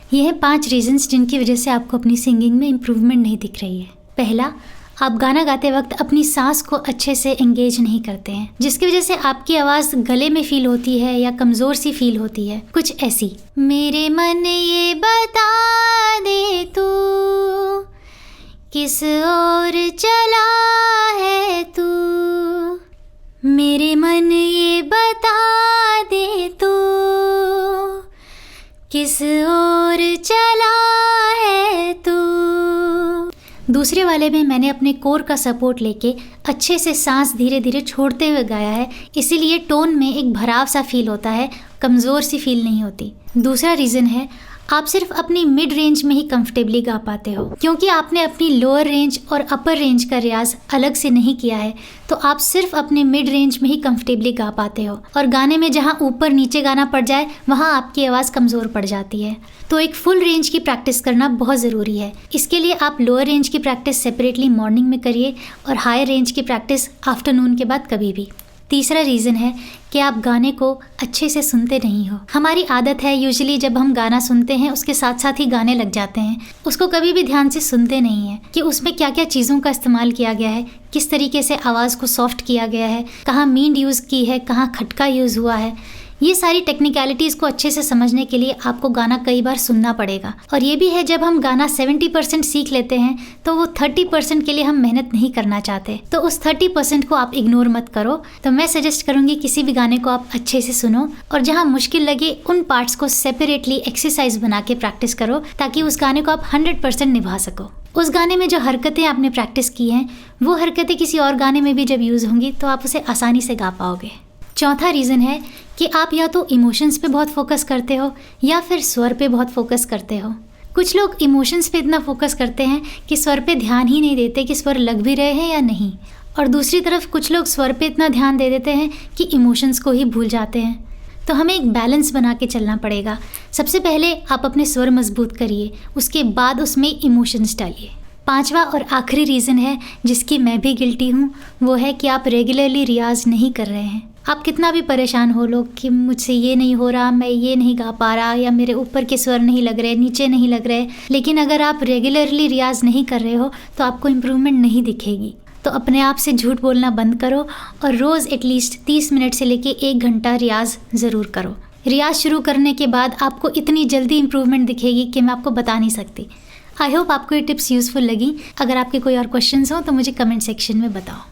ये हैं 5 रीजंस जिनकी वजह से आपको अपनी सिंगिंग में इम्प्रूवमेंट नहीं दिख रही है। पहला, आप गाना गाते वक्त अपनी सांस को अच्छे से एंगेज नहीं करते हैं, जिसकी वजह से आपकी आवाज़ गले में फील होती है या कमज़ोर सी फील होती है, कुछ ऐसी। मेरे मन ये बता दे तू किस ओर चला है तू, मेरे मन ये बता दे तू किस ओर चला है तू। दूसरे वाले में मैंने अपने कोर का सपोर्ट लेके अच्छे से सांस धीरे धीरे छोड़ते हुए गाया है, इसीलिए टोन में एक भराव सा फील होता है, कमज़ोर सी फील नहीं होती। दूसरा रीज़न है, आप सिर्फ अपनी मिड रेंज में ही कंफर्टेबली गा पाते हो, क्योंकि आपने अपनी लोअर रेंज और अपर रेंज का रियाज अलग से नहीं किया है, तो आप सिर्फ अपने मिड रेंज में ही कंफर्टेबली गा पाते हो। और गाने में जहाँ ऊपर नीचे गाना पड़ जाए वहाँ आपकी आवाज़ कमज़ोर पड़ जाती है। तो एक फुल रेंज की प्रैक्टिस करना बहुत ज़रूरी है। इसके लिए आप लोअर रेंज की प्रैक्टिस सेपरेटली मॉर्निंग में करिए और हायर रेंज की प्रैक्टिस आफ्टरनून के बाद कभी भी। तीसरा रीज़न है कि आप गाने को अच्छे से सुनते नहीं हो। हमारी आदत है यूजुअली जब हम गाना सुनते हैं उसके साथ साथ ही गाने लग जाते हैं, उसको कभी भी ध्यान से सुनते नहीं हैं कि उसमें क्या क्या चीज़ों का इस्तेमाल किया गया है, किस तरीके से आवाज़ को सॉफ्ट किया गया है, कहाँ मींड यूज़ की है, कहाँ खटका यूज़ हुआ है। ये सारी टेक्निकलिटीज़ को अच्छे से समझने के लिए आपको गाना कई बार सुनना पड़ेगा। और ये भी है, जब हम गाना 70% सीख लेते हैं तो वो 30% के लिए हम मेहनत नहीं करना चाहते, तो उस 30% को आप इग्नोर मत करो। तो मैं सजेस्ट करूँगी किसी भी गाने को आप अच्छे से सुनो और जहाँ मुश्किल लगे उन पार्ट्स को सेपरेटली एक्सरसाइज बना के प्रैक्टिस करो, ताकि उस गाने को आप 100% निभा सको। उस गाने में जो हरकतें आपने प्रैक्टिस की हैं वो हरकतें किसी और गाने में भी जब यूज़ होंगी तो आप उसे आसानी से गा पाओगे। चौथा रीज़न है कि आप या तो इमोशंस पे बहुत फोकस करते हो या फिर स्वर पे बहुत फोकस करते हो। कुछ लोग इमोशंस पे इतना फोकस करते हैं कि स्वर पे ध्यान ही नहीं देते कि स्वर लग भी रहे हैं या नहीं, और दूसरी तरफ कुछ लोग स्वर पे इतना ध्यान दे देते हैं कि इमोशंस को ही भूल जाते हैं। तो हमें एक बैलेंस बना के चलना पड़ेगा। सबसे पहले आप अपने स्वर मजबूत करिए, उसके बाद उसमें इमोशंस डालिए। पांचवा और आखिरी रीज़न है जिसकी मैं भी गिल्टी हूँ, वो है कि आप रेगुलरली रियाज नहीं कर रहे हैं। आप कितना भी परेशान हो लो कि मुझसे ये नहीं हो रहा, मैं ये नहीं गा पा रहा, या मेरे ऊपर के स्वर नहीं लग रहे, नीचे नहीं लग रहे, लेकिन अगर आप रेगुलरली रियाज नहीं कर रहे हो तो आपको इम्प्रूवमेंट नहीं दिखेगी। तो अपने आप से झूठ बोलना बंद करो और रोज़ एटलीस्ट 30 मिनट से लेके 1 घंटा रियाज ज़रूर करो। रियाज शुरू करने के बाद आपको इतनी जल्दी इम्प्रूवमेंट दिखेगी कि मैं आपको बता नहीं सकती। आई होप आपको ये टिप्स यूज़फुल लगी। अगर आपके कोई और क्वेश्चंस हो तो मुझे कमेंट सेक्शन में बताओ।